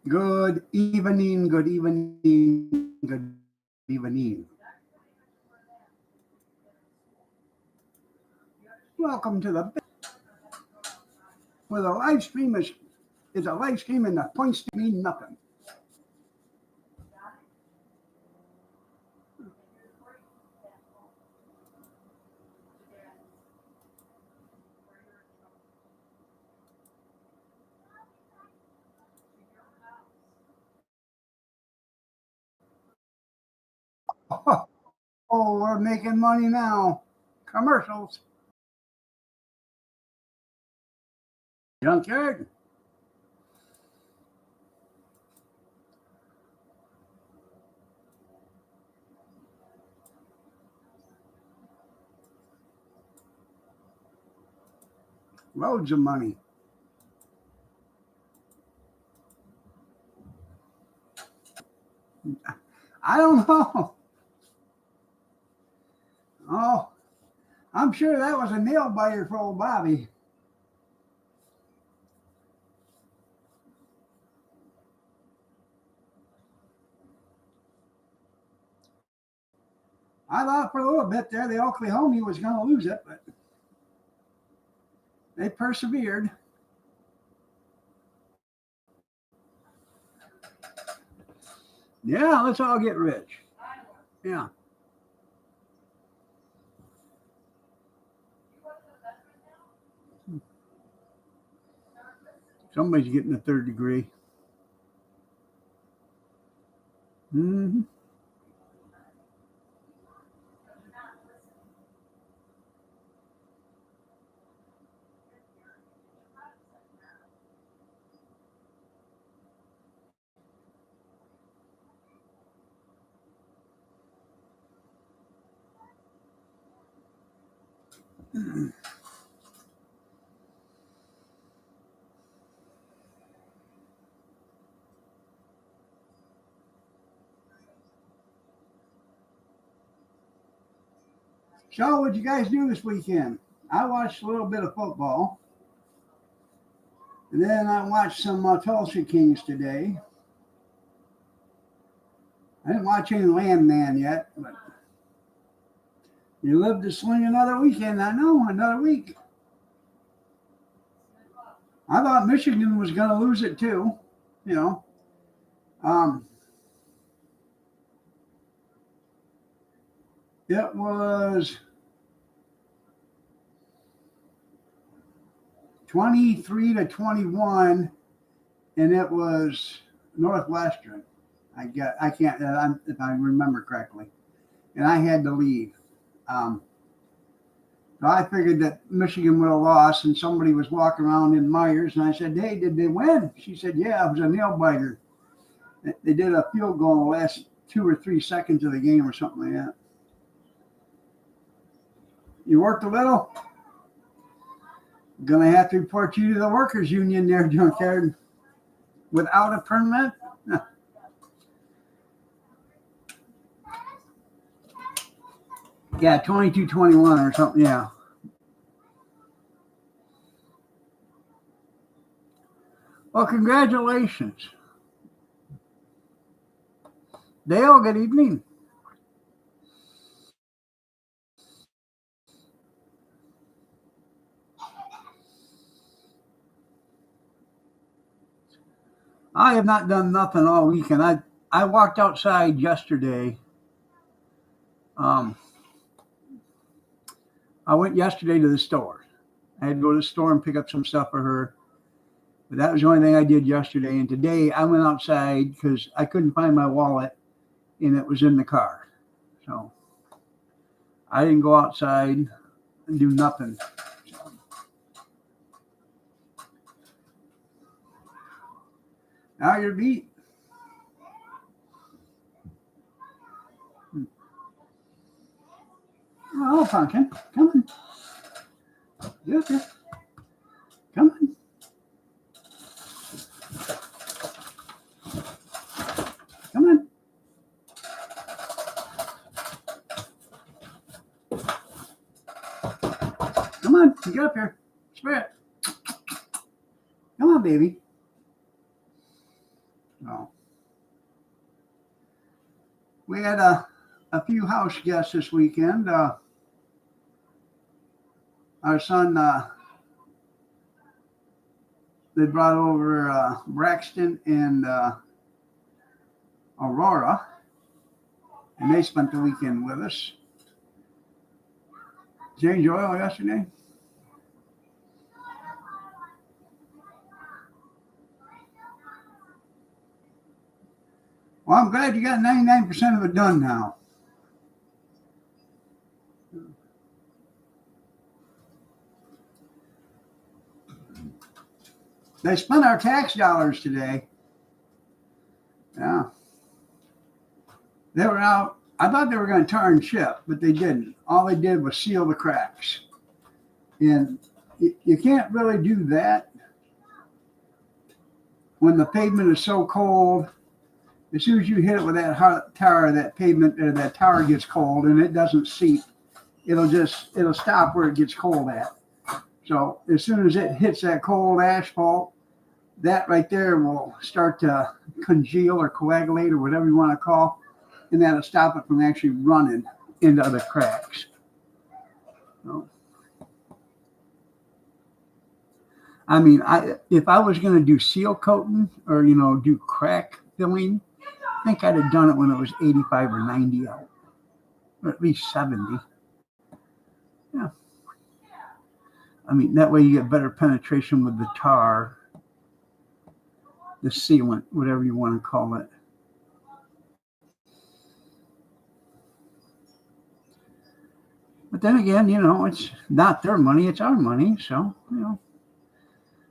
Good evening, good evening, good evening. Welcome to the where the live stream is a live stream and the points mean nothing. Oh, we're making money now. Commercials. Junkyard. Loads of money. I don't know. Oh, I'm sure that was a nail biter for old Bobby. I thought for a little bit there the Oklahoma was going to lose it, but they persevered. Yeah, let's all get rich. Yeah. Somebody's getting a third degree. Mm-hmm. So, what'd you guys do this weekend? I watched a little bit of football. And then I watched some Tulsa Kings today. I didn't watch any Landman yet, but you live to swing another weekend. I know, another week. I thought Michigan was going to lose it too, you know. It was 23-21, and it was Northwestern. I can't if I remember correctly, and I had to leave. So I figured that Michigan would have lost, and somebody was walking around in Myers, and I said, "Hey, did they win?" She said, "Yeah, it was a nail biter. They did a field goal in the last 2 or 3 seconds of the game, or something like that." You worked a little. Gonna have to report you to the workers' union there, Junkyard. Without a permit. Yeah, 22-21 or something. Yeah. Well, congratulations. Dale, good evening. I have not done nothing all weekend. I walked outside yesterday. I went yesterday to the store. I had to go to the store and pick up some stuff for her. But that was the only thing I did yesterday. And today I went outside because I couldn't find my wallet, and it was in the car. So I didn't go outside and do nothing. So. Now you're beat. Oh, Pumpkin, come on. Yes, come on. get up here. Spirit. Come on, baby. Oh. We had a few house guests this weekend. Our son, they brought over Braxton and Aurora, and they spent the weekend with us. Change oil yesterday? Well, I'm glad you got 99% of it done now. They spent our tax dollars today. Yeah. They were out. I thought they were going to tar and chip, but they didn't. All they did was seal the cracks. And you can't really do that when the pavement is so cold. As soon as you hit it with that hot tar, that pavement or that tar gets cold and it doesn't seep. It'll stop where it gets cold at. So as soon as it hits that cold asphalt, that right there will start to congeal or coagulate or whatever you want to call, and that'll stop it from actually running into the cracks. So, I mean, if I was going to do seal coating or, do crack filling, I think I'd have done it when it was 85 or 90 out, or at least 70. Yeah. I mean, that way you get better penetration with the tar, the sealant, whatever you want to call it. But then again, it's not their money, it's our money. So,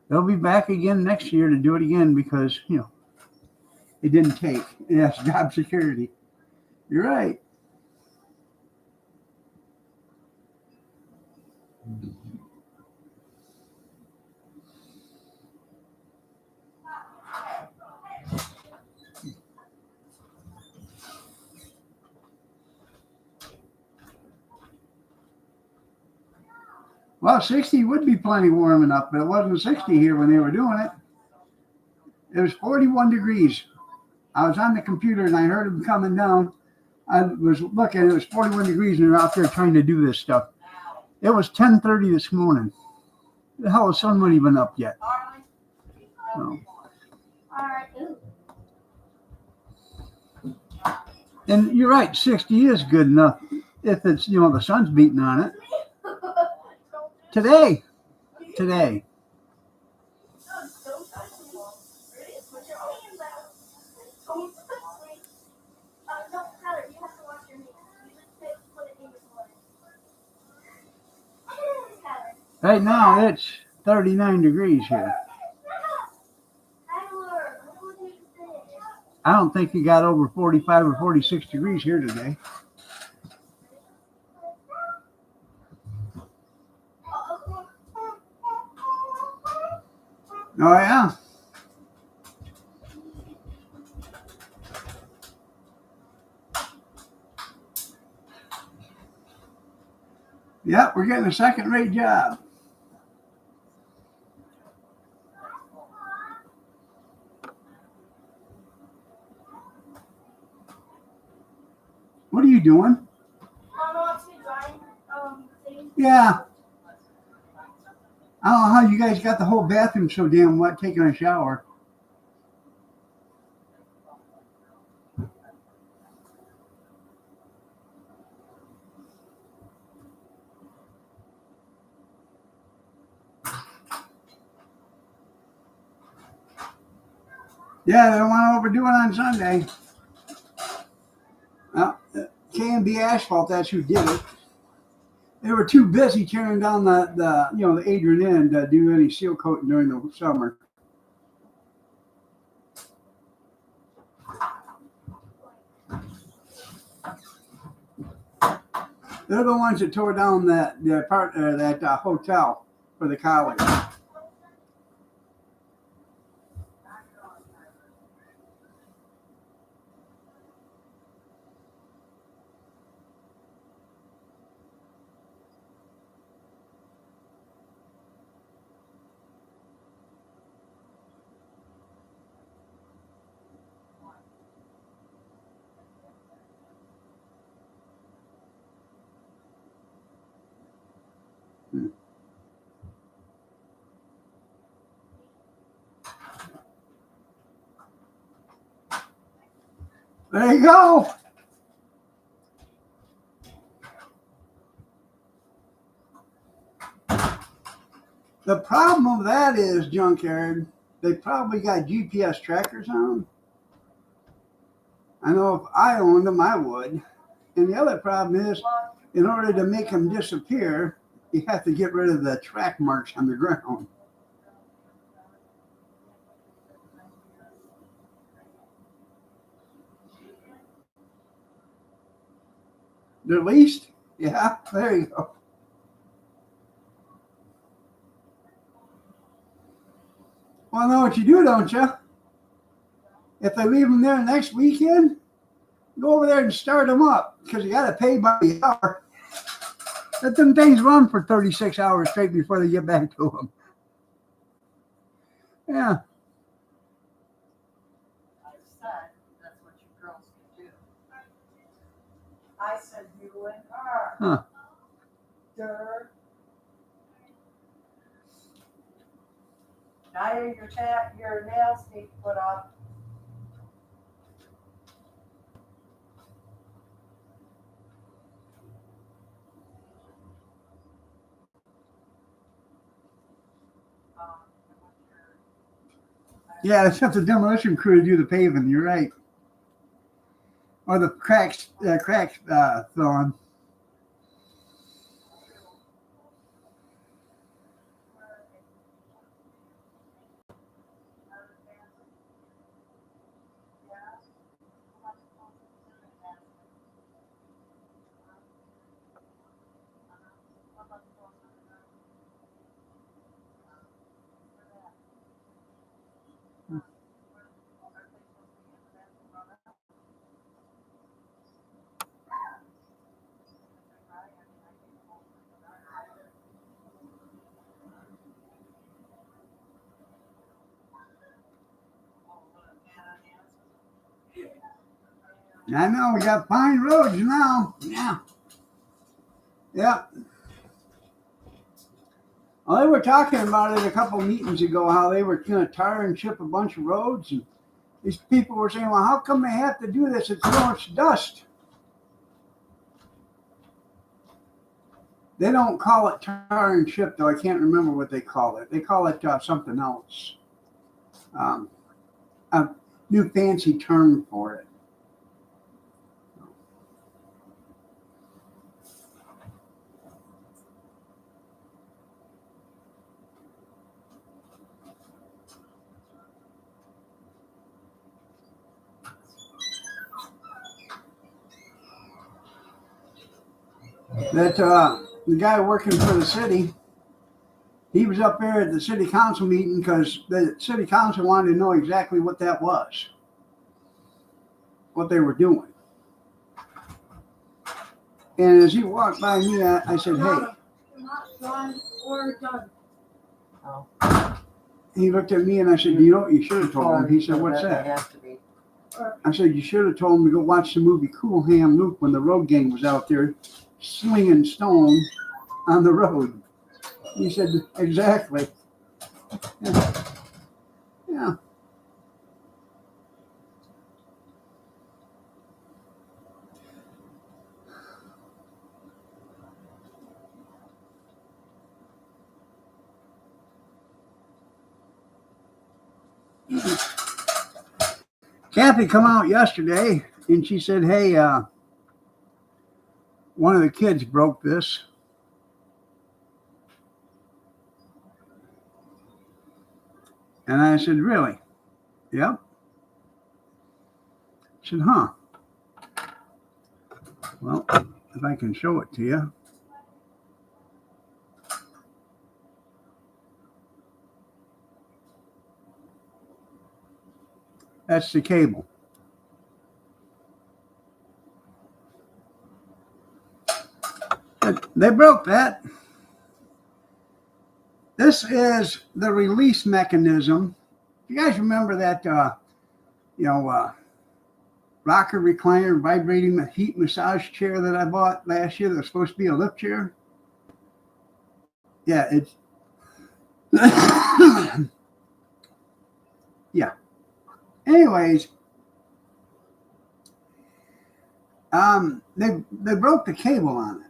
they'll be back again next year to do it again because, it didn't take. Yes, job security. You're right. Well, 60 would be plenty warm enough, but it wasn't 60 here when they were doing it. It was 41 degrees. I was on the computer and I heard them coming down. I was looking, it was 41 degrees and they're out there trying to do this stuff. It was 10:30 this morning. The hell, the sun wasn't even up yet. So. And you're right, 60 is good enough if it's, the sun's beating on it. Today. Right now, it's 39 degrees here. I don't think you got over 45 or 46 degrees here today. Oh, yeah. Yep, we're getting a second-rate job. What are you doing? Yeah. I don't know how you guys got the whole bathroom so damn wet taking a shower. Yeah, they don't want to overdo it on Sunday. Well, K&B Asphalt, that's who did it. They were too busy tearing down the Adrian Inn to do any seal coating during the summer. They're the ones that tore down that hotel for the college. There you go. The problem with that is, Junkyard, they probably got GPS trackers on them. I know if I owned them, I would. And the other problem is, in order to make them disappear, you have to get rid of the track marks on the ground. The least? Yeah, there you go. Well, know what you do, don't you? If they leave them there next weekend, go over there and start them up, because you got to pay by the hour. Let them things run for 36 hours straight before they get back to them. Yeah. I said that's what you girls can do. I said you and her. Huh. Now your nails need to put up. Yeah, it's up to the demolition crew to do the paving. You're right. Or the cracks filling. I know, we got fine roads now. Yeah. Yeah. Well, they were talking about it a couple meetings ago, how they were going to tar and chip a bunch of roads. And these people were saying, well, how come they have to do this? It's so much dust. They don't call it tar and chip, though. I can't remember what they call it. They call it something else. A new fancy term for it. That the guy working for the city, he was up there at the city council meeting because the city council wanted to know exactly what that was, what they were doing. And as he walked by me, I said, hey. Not done or done. Oh. He looked at me and I said, you know what you should have told him? He said, what's that? I said, you should have told him to go watch the movie Cool Hand Luke when the road gang was out there slinging stone on the road. He said, exactly. Yeah. Yeah. Kathy come out yesterday and she said, hey, one of the kids broke this. And I said, really? Yep. She said, huh. Well, if I can show it to you. That's the cable. But they broke that. This is the release mechanism. You guys remember that, rocker recliner vibrating heat massage chair that I bought last year that was supposed to be a lift chair? Yeah, it's yeah. Anyways, They broke the cable on it,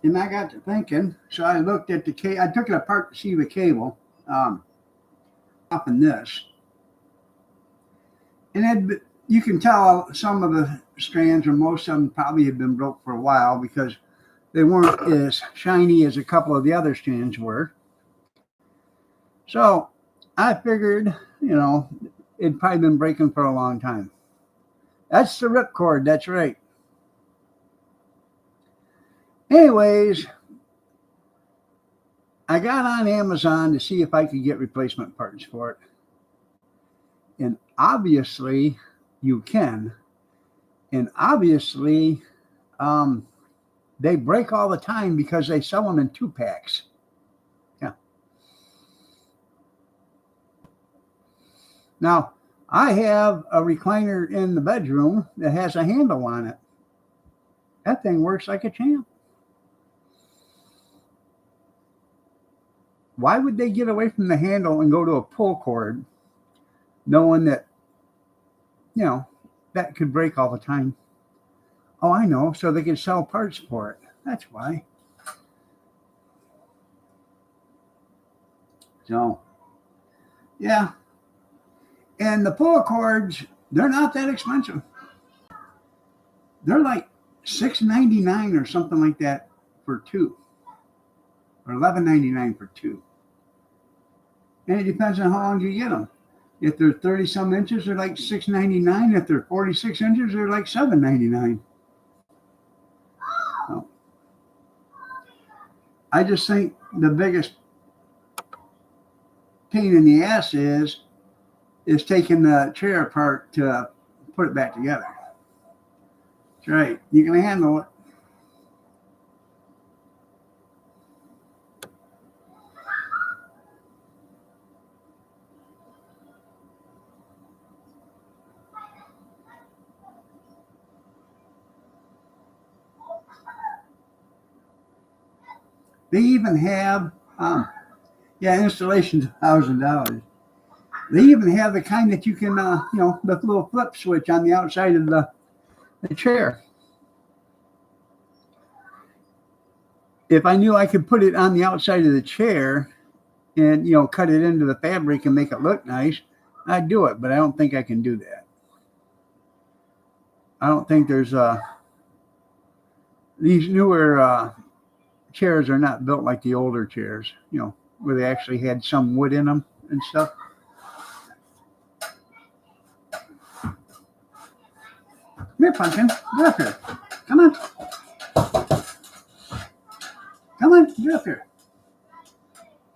and I got to thinking. So I looked at the cable. I took it apart to see the cable, up in this, and you can tell some of the strands, or most of them, probably had been broke for a while because they weren't as shiny as a couple of the other strands were. So I figured, it'd probably been breaking for a long time. That's the ripcord. That's right. Anyways, I got on Amazon to see if I could get replacement parts for it. And obviously, you can. And obviously, they break all the time because they sell them in 2-packs. Yeah. Now, I have a recliner in the bedroom that has a handle on it. That thing works like a champ. Why would they get away from the handle and go to a pull cord, knowing that, that could break all the time? Oh, I know. So they can sell parts for it. That's why. So, yeah. And the pull cords, they're not that expensive. They're like $6.99 or something like that for two, or $11.99 for two. And it depends on how long you get them. If they're 30 some inches, they're like $6.99. If they're 46 inches, they're like $7.99. So, I just think the biggest pain in the ass is taking the chair apart to put it back together. That's right. You can handle it. They even have, installation's $1,000. They even have the kind that you can, the little flip switch on the outside of the chair. If I knew I could put it on the outside of the chair and, cut it into the fabric and make it look nice, I'd do it, but I don't think I can do that. I don't think there's these newer chairs are not built like the older chairs, where they actually had some wood in them and stuff. Come here, Pumpkin. Get up here. Come on. Come on. Get up here.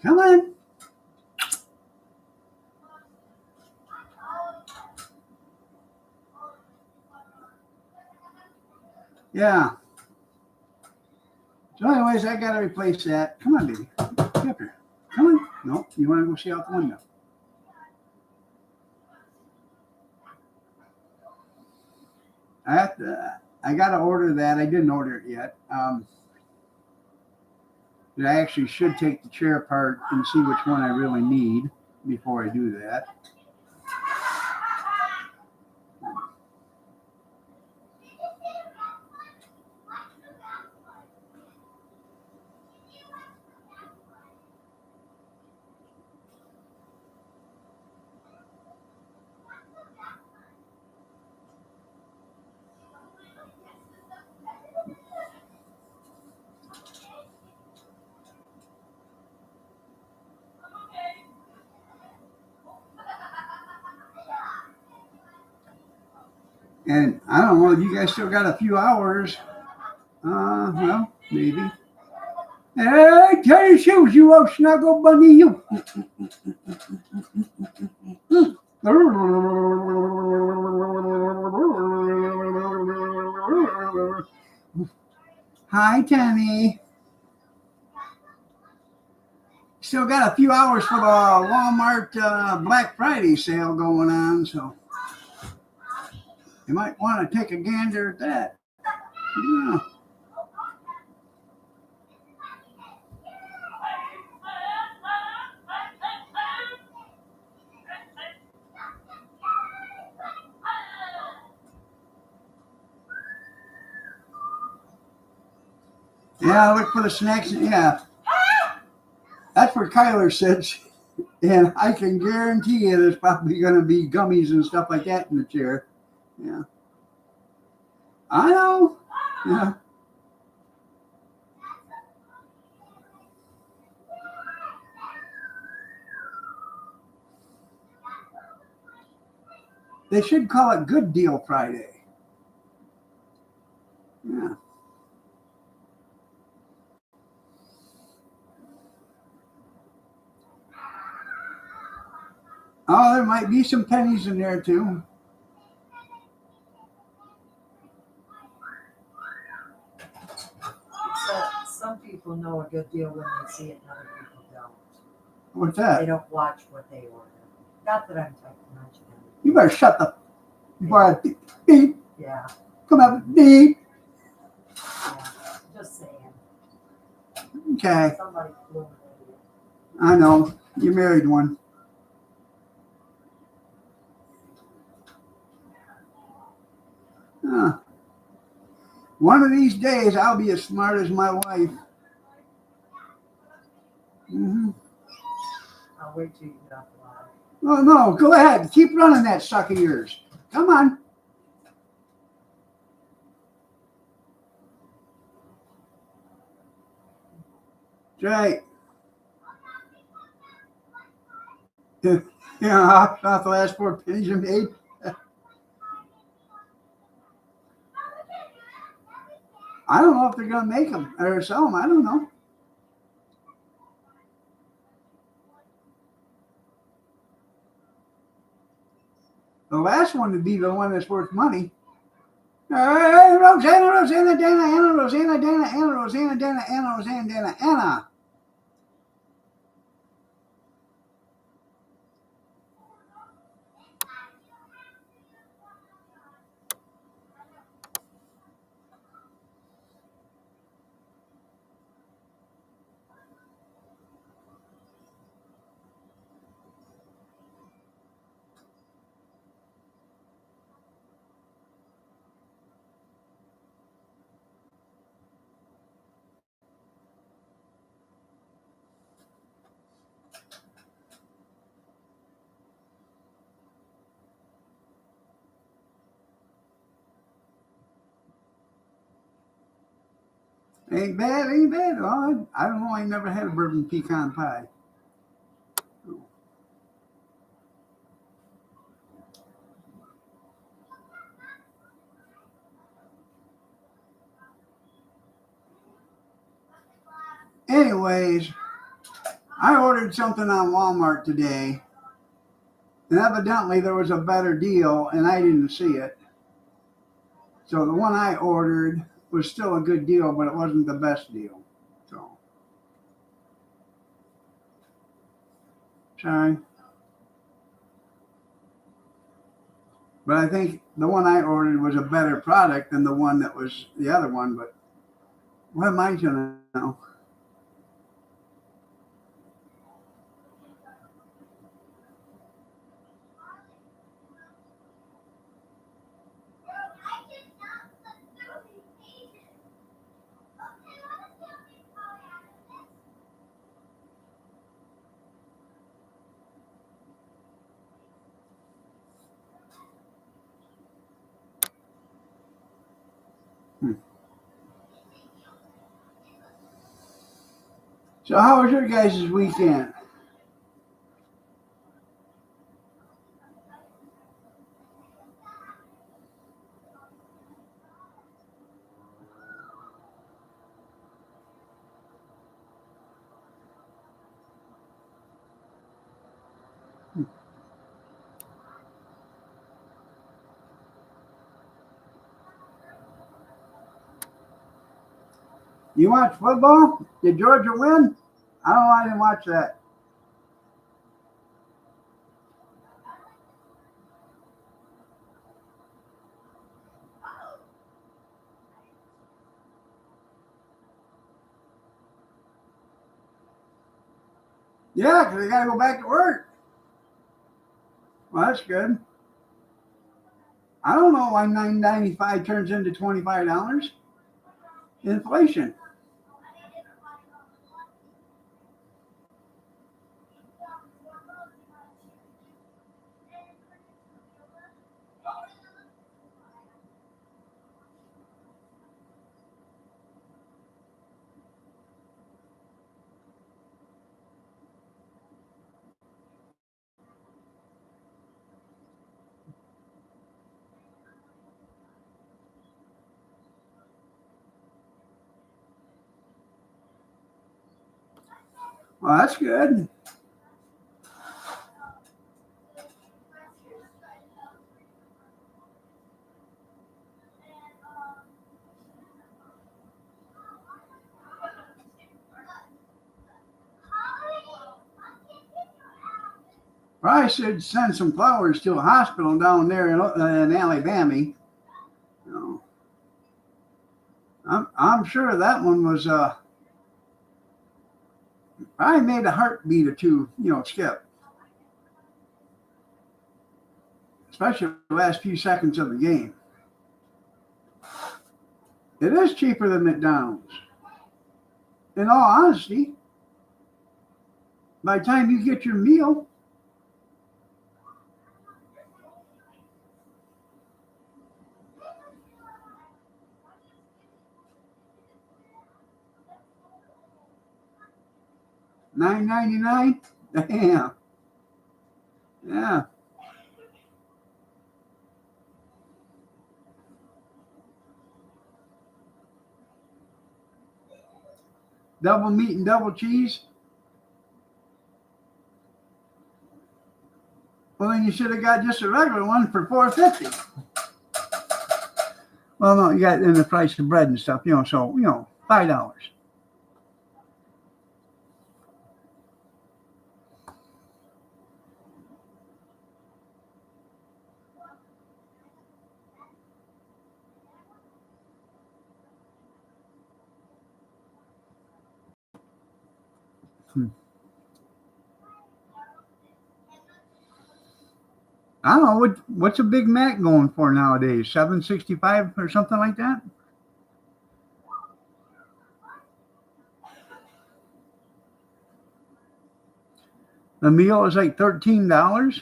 Come on. Yeah. So anyways, I got to replace that. Come on, baby. Get up here. Come on. No, you want to go see out the window. I got to order that. I didn't order it yet. But I actually should take the chair apart and see which one I really need before I do that. And I don't know, you guys still got a few hours. Well, maybe. Hey, tell your shoes, you old snuggle bunny, you. Hi, Tammy. Still got a few hours for the Walmart Black Friday sale going on, so you might want to take a gander at that. Yeah. Yeah, look for the snacks. Yeah, that's where Kyler sits. And I can guarantee you there's probably going to be gummies and stuff like that in the chair. Yeah. I know. Yeah. They should call it Good Deal Friday. Yeah. Oh, there might be some pennies in there too. So some people know a good deal when they see it, and other people don't. What's They that? don't watch what they order. Not that I'm talking about you. You better shut the before I beep. Yeah, Come up, beep. yeah. Just saying. Okay. Somebody flew an idiot. I know. You married one. Huh. One of these days, I'll be as smart as my wife. Mm-hmm. I'll wait till you get off the line. Oh, no. Go ahead. Keep running that suck of yours. Come on. That's right. Yeah, off the last 4 pennies you made. I don't know if they're going to make them or sell them. I don't know. The last one would be the one that's worth money. Hey, Rosanna, Rosanna, Dana, Anna, Rosanna, Dana, Anna, Rosanna, Dana, Anna, Rosanna, Dana, Anna. Ain't bad, ain't bad. Well, I don't know. I never had a bourbon pecan pie. Anyways, I ordered something on Walmart today, and evidently there was a better deal, and I didn't see it. So the one I ordered was still a good deal, but it wasn't the best deal. So, sorry. But I think the one I ordered was a better product than the one that was the other one. But what am I gonna know? So how was your guys' weekend? You watch football? Did Georgia win? I don't know. I didn't watch that. Yeah, because they got to go back to work. Well, that's good. I don't know why $9.95 turns into $25. Inflation. Well, that's good. Probably should send some flowers to a hospital down there in Alabama. You know, I'm sure that one was probably made a heartbeat or two, skip, especially the last few seconds of the game. It is cheaper than McDonald's. In all honesty, by the time you get your meal, $9.99. Damn. Yeah. Double meat and double cheese. Well, then you should have got just a regular one for $4.50. Well, no, you got in the price of bread and stuff, so $5. I don't know what's a Big Mac going for nowadays, $7.65 or something like that. The meal is like $13.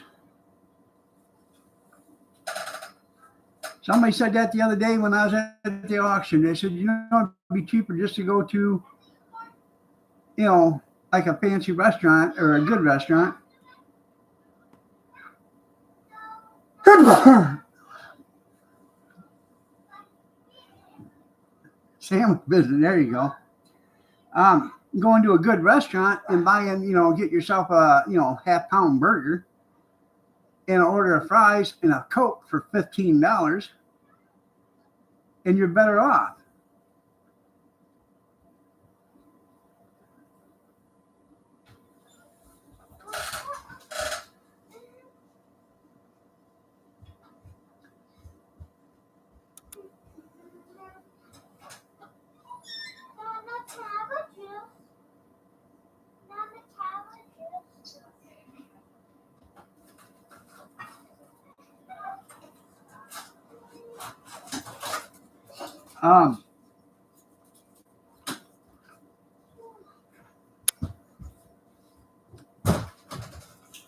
Somebody said that the other day when I was at the auction. They said, it'd be cheaper just to go to, like a fancy restaurant or a good restaurant. Sandwich business. There you go. Going to a good restaurant and buying, get yourself a, half-pound burger and an order of fries and a Coke for $15, and you're better off.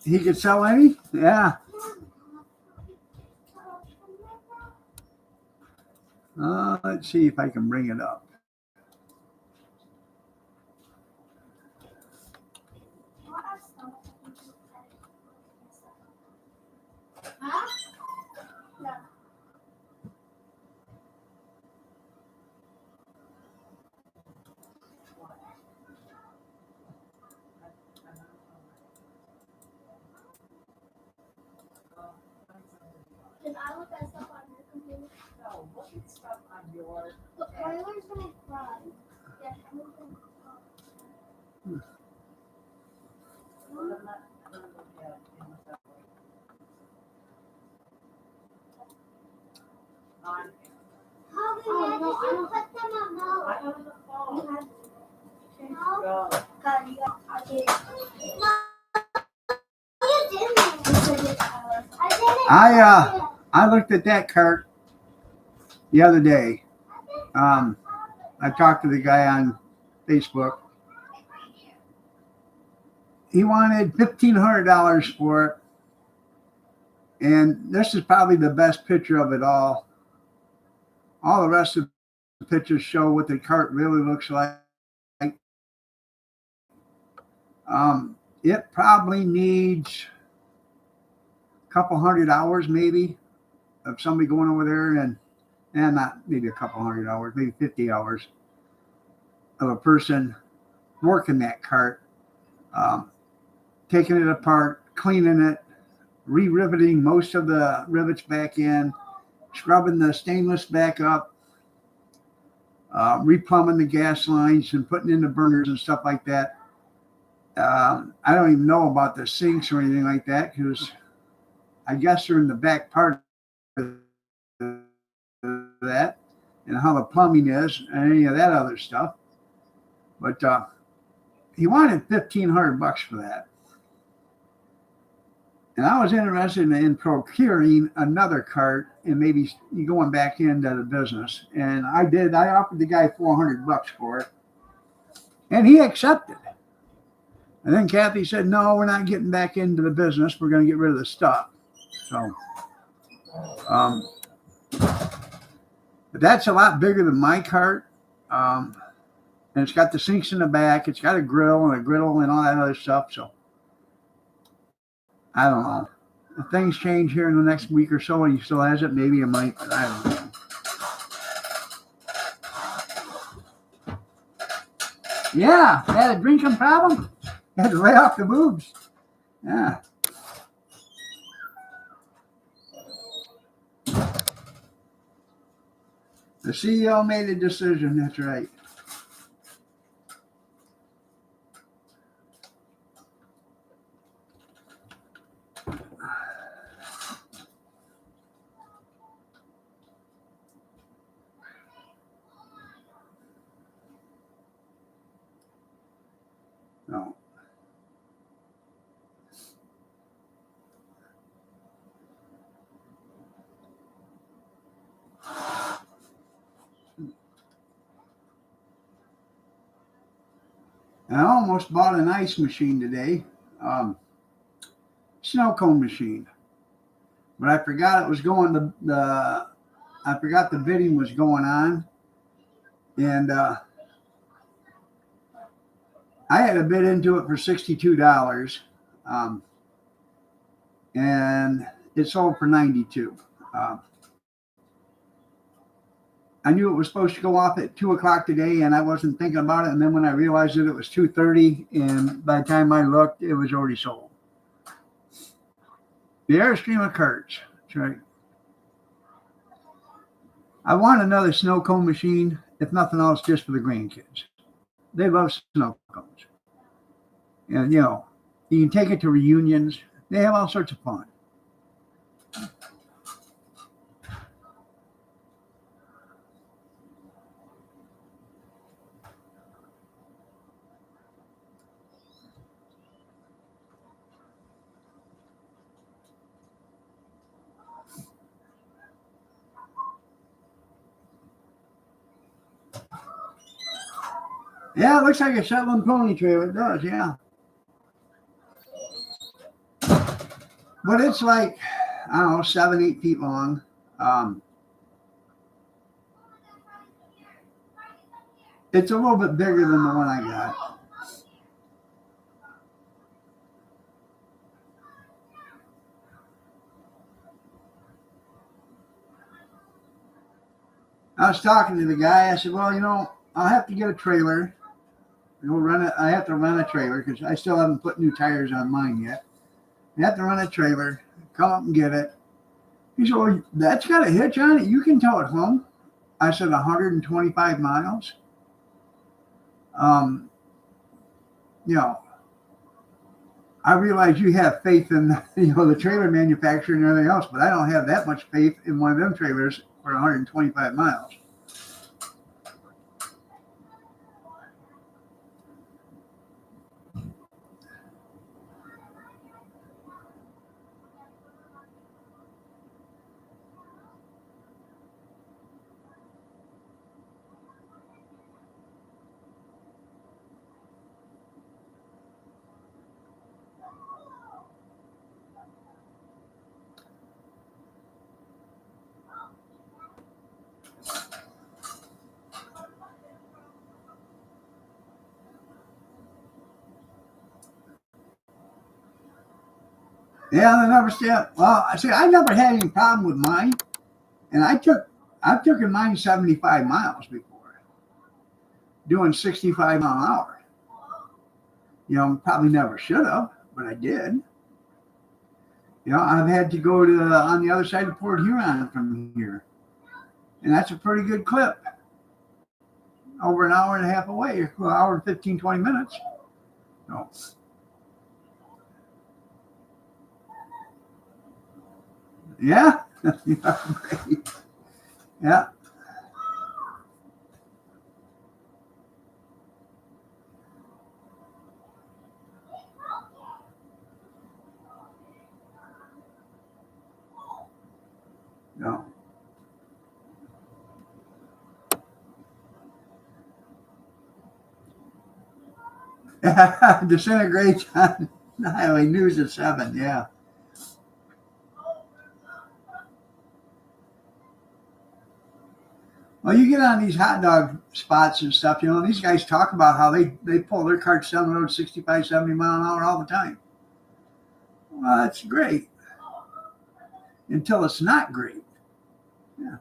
He could sell any? Yeah. Let's see if I can bring it up. Did I look at stuff on your computer? No, look at stuff on your. But Tyler's gonna cry. Yeah, Tyler's gonna cry. I'm not gonna look at it in the subway. On. How did you put them on no? I on the phone. You had Go. God, you got targeted. No, you didn't. I didn't. I looked at that cart the other day. I talked to the guy on Facebook. He wanted $1,500 for it. And this is probably the best picture of it all. All the rest of the pictures show what the cart really looks like. It probably needs a couple 100 hours maybe of somebody going over there and not maybe a couple 100 hours, maybe 50 hours of a person working that cart. taking it apart, cleaning it, re-riveting most of the rivets back in, scrubbing the stainless back up, replumbing the gas lines and putting in the burners and stuff like that. I don't even know about the sinks or anything like that because I guess they're in the back part of that and how the plumbing is and any of that other stuff. But he wanted $1,500 for that. And I was interested in procuring another cart and maybe going back into the business. And I did. I offered the guy $400 for it. And he accepted. And then Kathy said, no, we're not getting back into the business. We're going to get rid of the stuff. So, but that's a lot bigger than my cart. And it's got the sinks in the back. It's got a grill and a griddle and all that other stuff. So, I don't know. If things change here in the next week or so and he still has it, maybe it might, but I don't know. Yeah, I had a drinking problem. I had to lay off the boobs. Yeah. The CEO made a decision, that's right. No. I almost bought an ice machine today, snow cone machine, but I forgot it was going to I forgot the bidding was going on, and I had a bid into it for $62, and it sold for $92. I knew it was supposed to go off at 2 o'clock today, and I wasn't thinking about it. And then when I realized it was 2:30, and by the time I looked, it was already sold. The Airstream of Kurtz. That's right. I want another snow cone machine, if nothing else, just for the grandkids. They love snow cones. And, you know, you can take it to reunions. They have all sorts of fun. Yeah, it looks like a Shetland pony trailer. It does, yeah. But it's like, I don't know, 7, 8 feet long. It's a little bit bigger than the one I got. I was talking to the guy. I said, well, you know, I'll have to get a trailer. I have to run a trailer because I still haven't put new tires on mine yet. I have to run a trailer, come up and get it. He said, well, that's got a hitch on it. You can tow it home. I said, 125 miles. You know, I realize you have faith in, the trailer manufacturer and everything else, but I don't have that much faith in one of them trailers for 125 miles. Yeah, they never said. Well, I see. I never had any problem with mine, and I've taken mine 75 miles before, doing 65 mile an hour. You know, probably never should have, but I did. You know, I've had to go to on the other side of Port Huron from here, and that's a pretty good clip. Over an hour and a half away, well, an hour and 15, 20 minutes. No. Yeah. Yeah, great. Yeah. No. Disintegrates on the highway news at 7. Yeah. Well, you get on these hot dog spots and stuff, you know, these guys talk about how they pull their carts down the road 65, 70 mile an hour all the time. Well, that's great. Until it's not great. Yeah.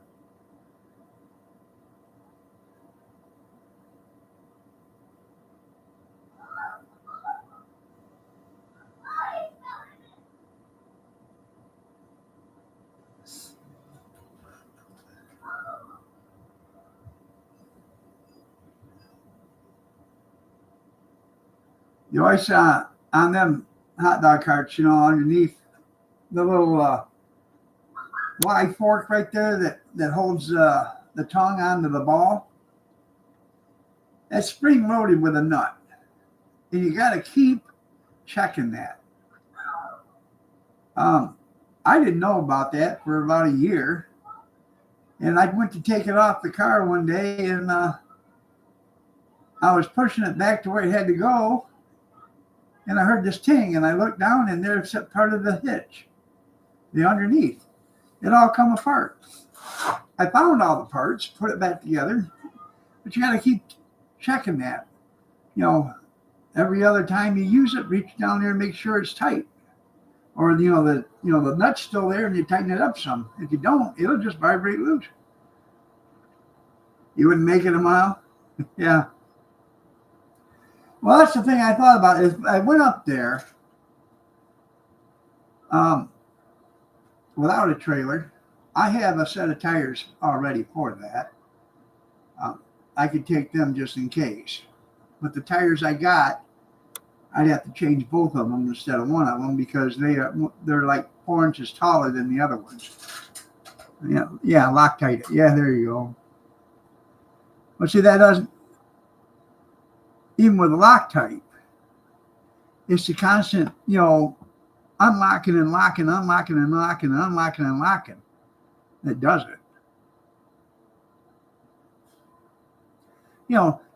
You always on them hot dog carts, you know, underneath the little wide fork right there that holds the tongue onto the ball. That's spring loaded with a nut, and you got to keep checking that. I didn't know about that for about a year, and I went to take it off the car one day, and I was pushing it back to where it had to go, and I heard this ting, and I looked down, and there's part of the hitch, the underneath. It all come apart. I found all the parts, put it back together, but you got to keep checking that. You know, every other time you use it, reach down there and make sure it's tight. Or the nut's still there and you tighten it up some. If you don't, it'll just vibrate loose. You wouldn't make it a mile? Yeah. Well, that's the thing I thought about is I went up there without a trailer. I have a set of tires already for that. I could take them just in case. But the tires I got, I'd have to change both of them instead of one of them because they're like 4 inches taller than the other ones. Yeah, Loctite. Yeah, there you go. But see, that doesn't, even with Loctite, it's the constant, unlocking and locking, unlocking and locking, unlocking and locking that does it.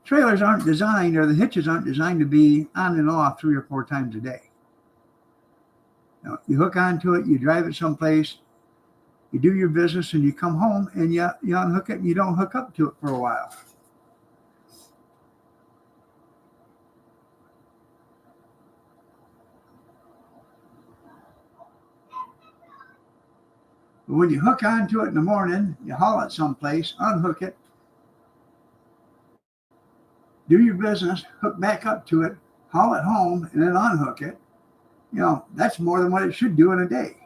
Trailers aren't designed, or the hitches aren't designed to be on and off 3 or 4 times a day. You hook onto it, you drive it someplace, you do your business, and you come home and you unhook it and you don't hook up to it for a while. But when you hook onto it in the morning, you haul it someplace, unhook it, do your business, hook back up to it, haul it home, and then unhook it. That's more than what it should do in a day.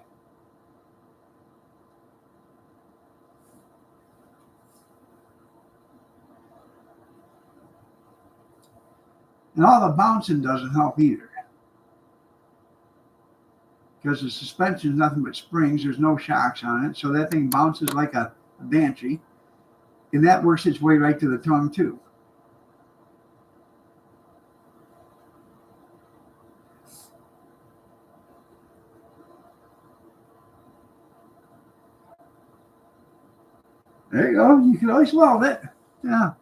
And all the bouncing doesn't help either. Because the suspension is nothing but springs. There's no shocks on it. So that thing bounces like a banshee. And that works its way right to the tongue too. There you go. You can always weld it. Yeah.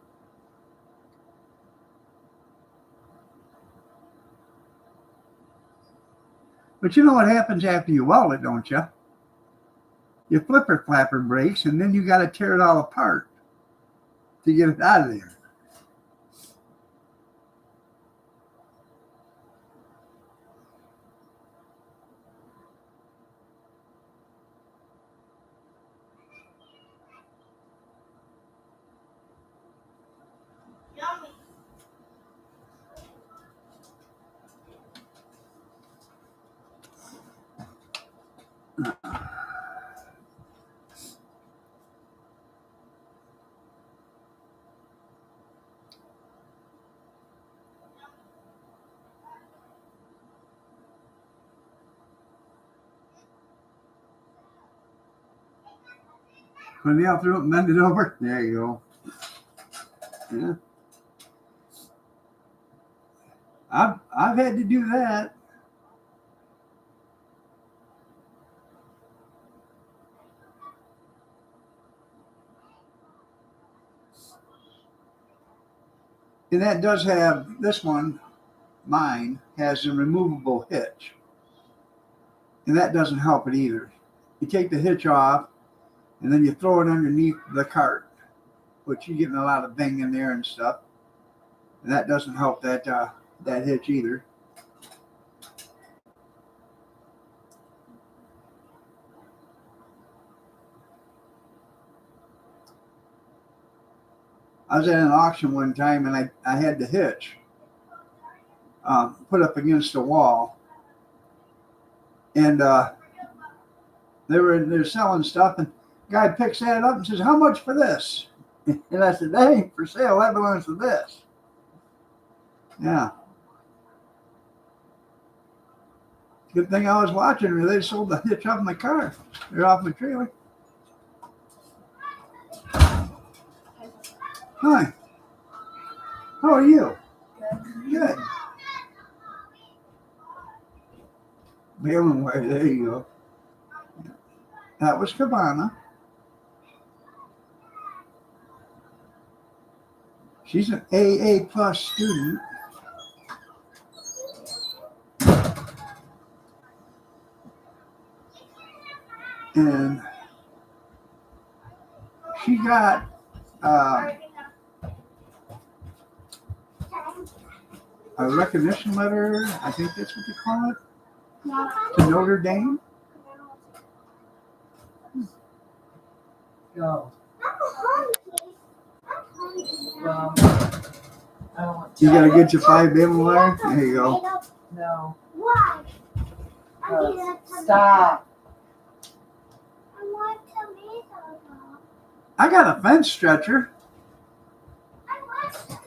But you know what happens after you weld it, don't you? Your flipper flapper breaks, and then you got to tear it all apart to get it out of there. Put a nail through it and bend it over. There you go. Yeah. I've had to do that. And that does have, this one, mine, has a removable hitch. And that doesn't help it either. You take the hitch off and then you throw it underneath the cart, which you're getting a lot of bang in there and stuff. And that doesn't help that that hitch either. I was at an auction one time and I had the hitch put up against the wall, and they're selling stuff, and the guy picks that up and says, "How much for this?" And I said, "That ain't for sale. That belongs to this." Yeah. Good thing I was watching her. They sold the hitch off my car. They're off my trailer. Hi. How are you? Good. Baling wire. There you go. That was Cabana. She's an AA plus student. And she got a recognition letter, I think that's what they call it, to Notre Dame. Go. Well, I don't want to. You gotta get your 5 baling wire. There you go. No. Why? Stop. I want tomatoes. I got a fence stretcher. I want tomatoes.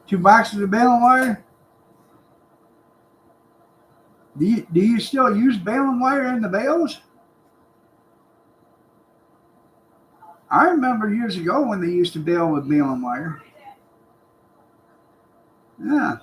2 boxes of baling wire. Do you still use baling wire in the bales? I remember years ago when they used to bale with baling wire. Yeah.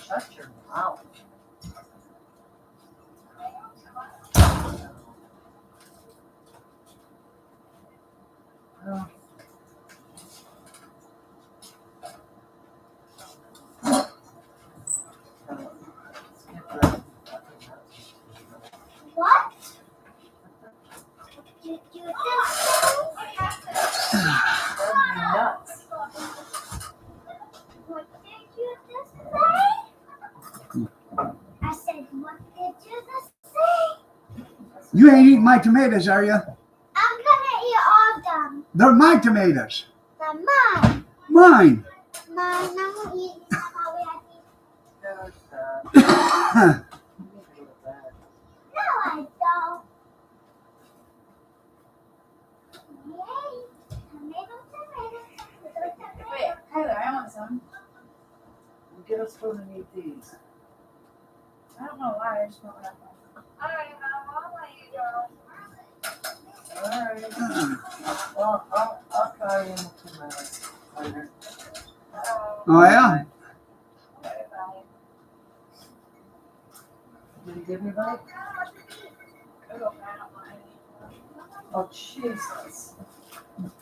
Shut your mouth. Oh. What? Did you just say? Nuts. What did you just say? I said, what did you just say? You ain't eating my tomatoes, are you? I'm gonna eat all of them. They're my tomatoes. They're mine. Mine. Mine, I'm eating them already. No, stop. No, I don't. Yay. Tomato, tomato. Wait, Tyler, I want some. Get a spoon and eat these. I don't know why, I just want one. Alright, Mom, I'll let you go. Alright. Well, I'll try in 2 minutes later. Oh, yeah? Did he give me a bite? Oh, Jesus.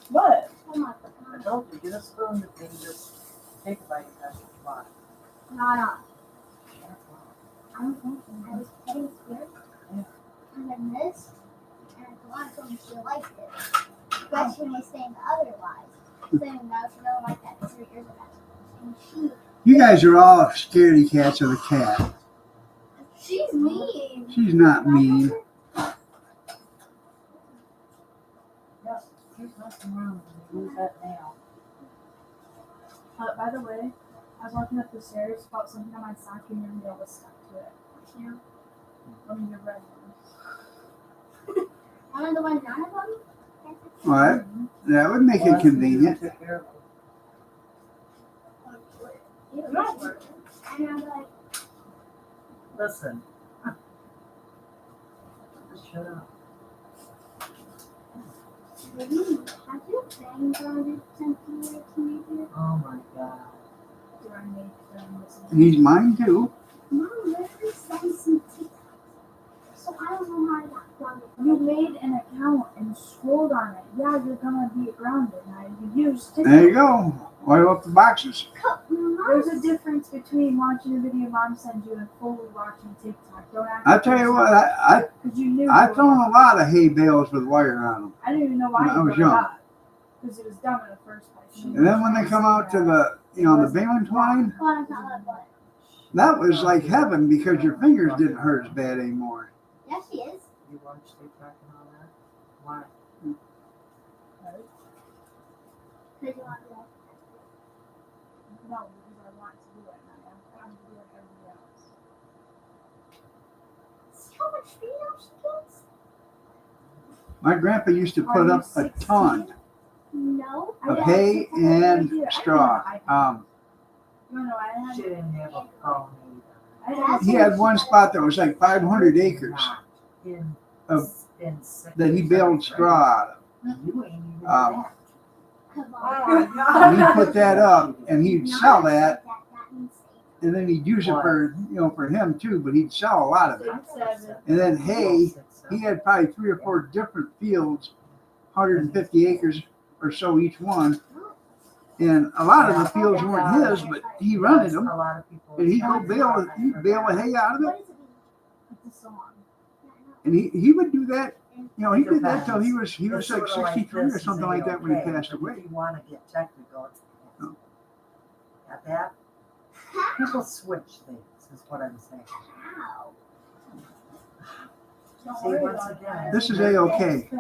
What? Oh my I God. told you, get a spoon that can just take a bite. That's why. No. I don't think so. I was petting Spirit. And then this. And the one told me she liked it. Gretchen was saying otherwise. Saying no, she don't like that. 3 years ago. And You guys are all scaredy cats of the cat. she's mean. She's not mean. Yep, keep messing around and lose that nail. By the way, I was walking up the stairs, felt something on my sock, and your nail was stuck to it. Yeah. One of your red ones. One of the ones on of them? What? That would make it convenient. Take care of it. And I'm like, Listen. Just shut up. have you banged on it since you were a teenager? Oh my God. Do I make them listen? He's mine too. Mom literally sent some TikToks. So I don't know how I got grounded. You made an account and scrolled on it. Yeah, you're gonna be grounded now. You used TikTok. There you go. Oil up the boxes. There's a difference between watching a video mom sends you and fully watching TikTok. Don't act. I'll tell you what, Because you knew. I've thrown a lot of hay bales with wire on them. I didn't even know why when I you was brought it young. up. Because it was dumb in the first place. And then when they come out to the, the baling twine, Well, it's not that butt. that was like heaven because your fingers didn't hurt as bad anymore. Yes, she is. You watch TikTok and all that? Why? Because you want to go. No, because I want to do it. And I want to do it everybody else. See how much freedom she gets? My grandpa used to put up a ton No. of hay and straw. No, I had. She didn't have a phone I either. had He had one spot that was like 500 acres Not in, Of- in six that he or baled seven, straw out right? You ain't even Um, that. Come Oh on. my of. And God. he'd put that up and he'd sell that That means and then he'd use it for, for him too, but he'd sell a lot of it. 7. And then hay, he had probably 3 or 4 different fields, 150 acres or so each one. And a lot of the fields weren't his, but he rented them. A lot of people. And he'd go bale the hay out of what it. is it? It's a song. And he would do that, he did that till he was It's like sorta 63 this or is something like that when he okay, passed but away. If you want to get technical, it's Oh. got that? People switch things, is what I'm saying. How? Don't See, worry once about it. again, This is it's A-okay. fit.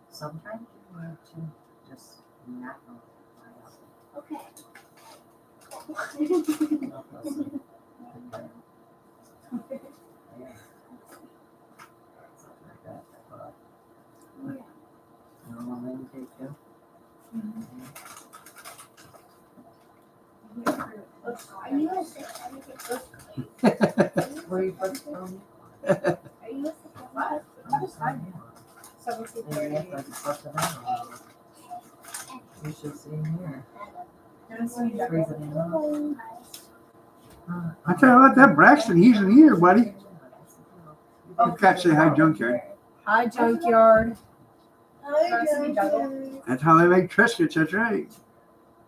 Sometimes you need to just not know. Okay. Yeah. Something like that, but, you know, I'm gonna take you. Are you a sick? Where you put from? Are you a sick? What? I'm just saying. 17:30. Maybe if I could put it on. You should see in here. Freeze it in. I tell you what, that Braxton, he's in here, buddy. You catch say hi, junkyard. Hi, junkyard. That's how they make Triscuits, that's right.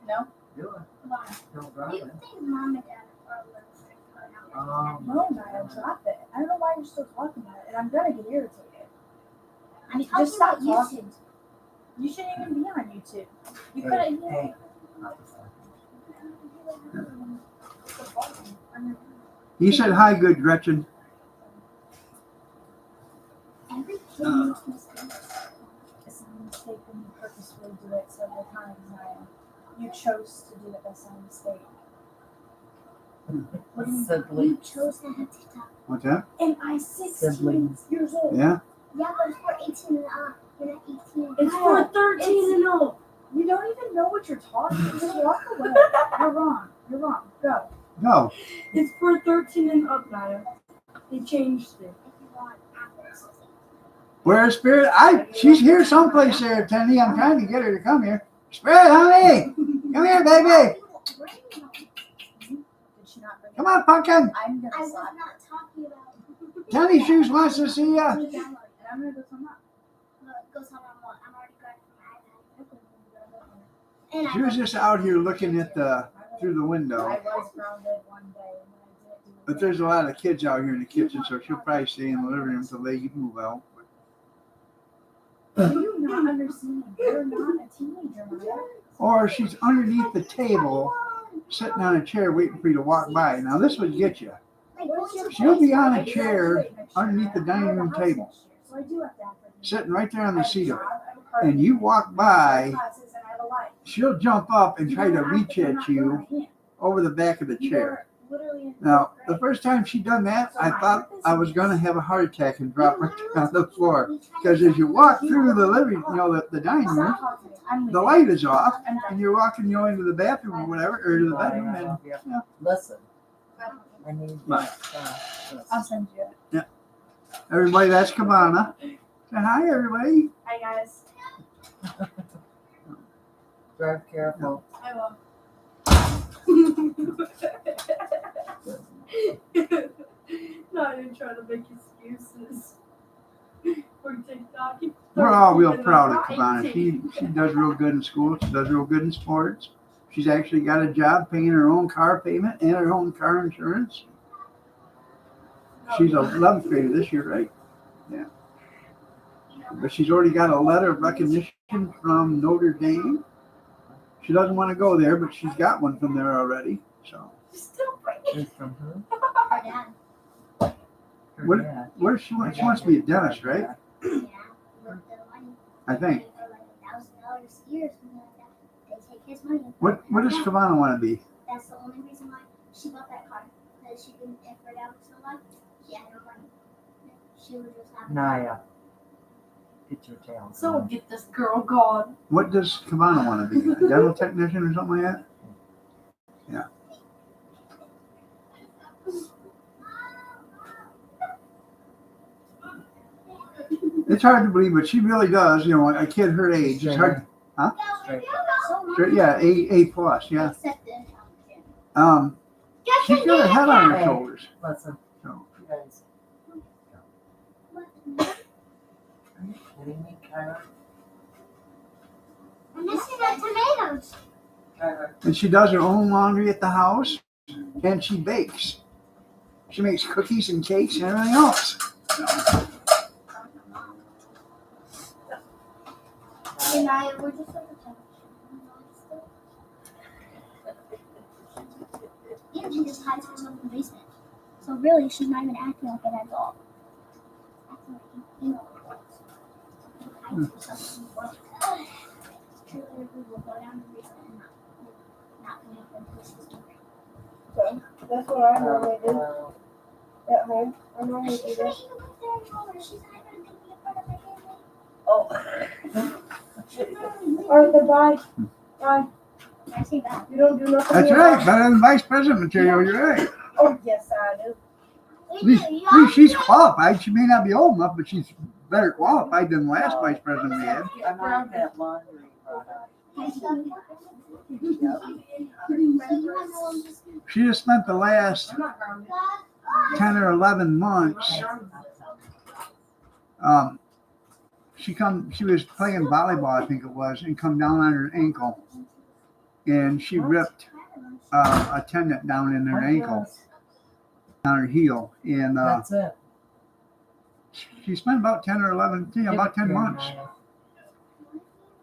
No? Do it. Come on. Don't Do drive you it. think Mom and Dad are a little sick right now? No, Maya, drop it. I don't know why you're still talking about it, and I'm gonna get irritated. I'm Just talking stop about talking. YouTube. You shouldn't even be on YouTube. You Hey, couldn't. hey. He said hi, good Gretchen. Every kid makes mistakes. It's not a mistake when you purposefully do it several times, Maya. You chose to do it. That's not a mistake. What do you mean? You Siblings. chose to have TikTok. What's that? And I'm 16 Siblings. years old. Yeah? Yeah, but it's for 18 and up. You're not 18. It's for 13 and up. You don't even know what you're talking. Just walk away. You're wrong. You're wrong. Go. Go. It's for 13 and up, Maya. They changed it. If you want after 16. Where's Spirit? She's here someplace there, Tenny. I'm trying to get her to come here. Spirit, honey, come here, baby. Did she not bring it? Come on, pumpkin. I'm gonna I was slap. not talking about. Tenny Shoes wants to see ya. Download it. And I'm gonna go sum up. Go tell them what. I'm already grabbing my iPad. And She was just out here looking at through the window. I was grounded one day and then I didn't do it. But there's a lot of kids out here in the kitchen, so she'll probably stay in the living room until they move out. Do you not understand? You're not a teenager, Maria. Or she's underneath the table, sitting on a chair waiting for you to walk by. Now this would get you. She'll be on a chair underneath the dining room table, So I do have to have her. sitting right there on the seat of it. And you walk by, she'll jump up and try to reach at you over the back of the chair. Now, the first time she done that, I thought I was going to have a heart attack and drop right on the floor. Because as you walk through the living, the dining room, the light is off, and you're walking, into the bathroom or whatever, or to the bedroom, and Listen. I need Bye. I'll send you it. everybody, that's Cabana. Say hi, everybody. Hi guys. Drive careful. I will. Not even trying to make excuses for TikTok. We're all real proud of Cabana. She does real good in school. She does real good in sports. She's actually got a job paying her own car payment and her own car insurance. She's a 11th grader this year, right? Yeah. But she's already got a letter of recognition from Notre Dame. She doesn't want to go there, but she's got one from there already. So, Still breaking. Who's from who? Her dad. Her What- dad. where does she want? She wants to be a dentist, right? Yeah. With the money. I think. For like $1,000 a year or something like that. They take his money. What does Cabana want to be? That's the only reason why she bought that car. Because she didn't, if her dad was still alive, she had no money. She would just have. Naya. Get your tail. So get this girl gone. What does Cabana want to be? A dental technician or something like that? Yeah. It's hard to believe, but she really does. A kid her age. It's hard. Straight. So Yeah, A plus. Yeah. Except the She's got her head on her shoulders. Listen. So, You guys. Are you kidding me, Kyra? I'm missing the tomatoes. Kyra. and she does her own laundry at the house, and she bakes. She makes cookies and cakes and everything else. Hey, Naya, we're just like a and she just hides herself in the basement. So really, she's not even acting like an adult. Acting like you know. Hides herself in the world. Truly, we will go down the basement and not be up into this story. So that's what I normally do at home. I normally She's do not this. even live there anymore. She's not even making me a part of my family. Oh. She's not Alright, then bye. Bye. I say that. You don't do nothing. That's here. right, better than vice president material. You're right. Oh, yes, I do. At least she's qualified. She may not be old enough, but she's better qualified than the last vice president we had. I like that laundry product. She just spent the last I'm not grounded. 10 or 11 months. She was playing volleyball, I think it was, and come down on her ankle, and she ripped a tendon down in her ankle, on her heel, and That's it. she spent about 10 or 11, about 10 months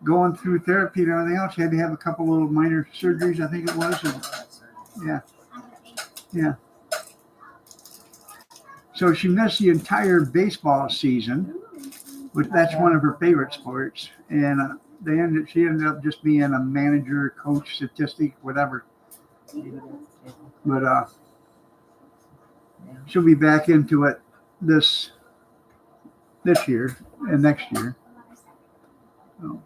going through therapy and everything else. She had to have a couple little minor surgeries, I think it was. And, yeah. So she missed the entire baseball season, which that's one of her favorite sports. And she ended up just being a manager, coach, statistic, whatever. But she'll be back into it this year and next year. So.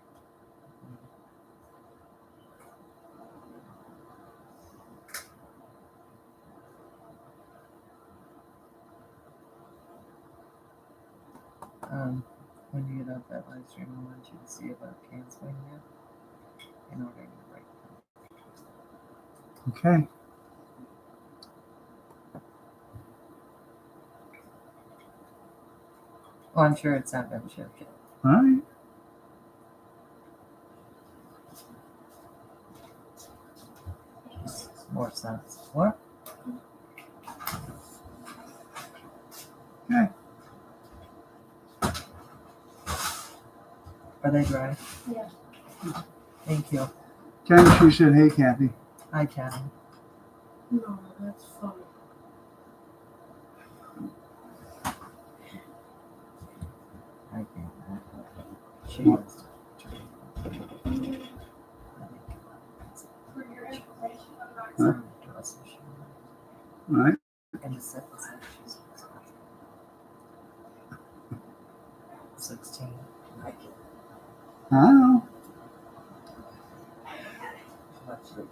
When you get off that live stream, I want you to see about canceling it in order to break them. Okay. Well, I'm sure it's not been shipped yet. All right. More sense. What? Okay. Are they dry? Yeah. Thank you. She said, hey, Kathy. Hi, Kathy. No, that's funny. I can't. She is. For your information, I'm not Huh? All right. And the set is like she's 16. I don't know. Much later.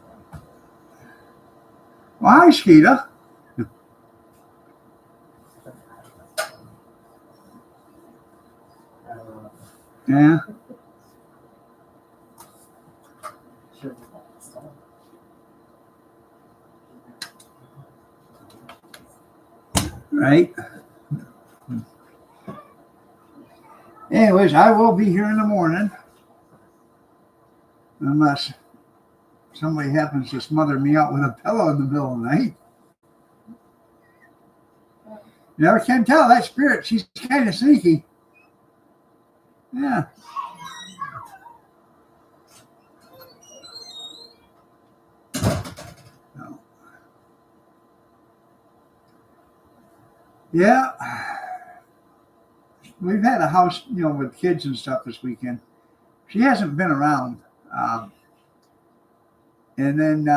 Well, hi, Skeeta. Yeah. Right. Anyways, I will be here in the morning. Unless somebody happens to smother me out with a pillow in the middle of the night. You never can tell. That spirit, she's kind of sneaky. Yeah. No. Yeah. We've had a house, with kids and stuff this weekend. She hasn't been around. And then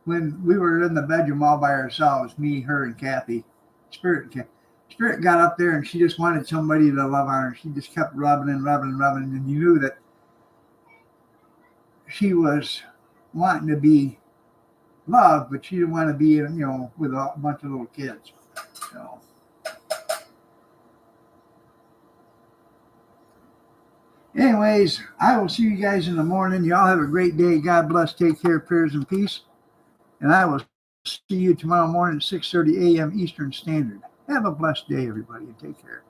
when we were in the bedroom all by ourselves, me, her, and Kathy, Spirit got up there and she just wanted somebody to love on her. She just kept rubbing and rubbing and rubbing, and you knew that she was wanting to be loved, but she didn't want to be, with a bunch of little kids. So. Anyways, I will see you guys in the morning. Y'all have a great day. God bless. Take care. Prayers and peace. And I will see you tomorrow morning at 6:30 a.m. Eastern Standard. Have a blessed day, everybody, and take care.